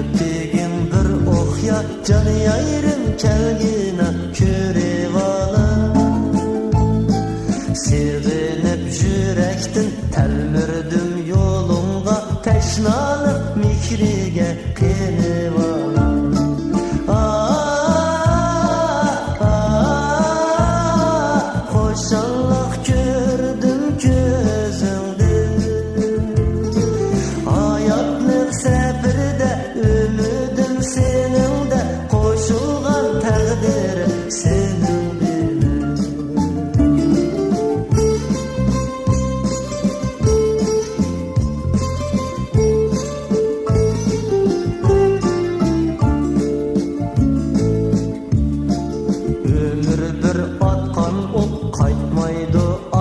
Öpegin bir oxya can yayrım kelgina körevala Sevinip yürektin telmirdim yolunga Teşnalık mikrige kenivala Hoşallık gördüm gözüngde Hayatlık sebirde ümidim seninde Koşulgan takdirim senin bilen Ömür bir atkan ok kaytmaydı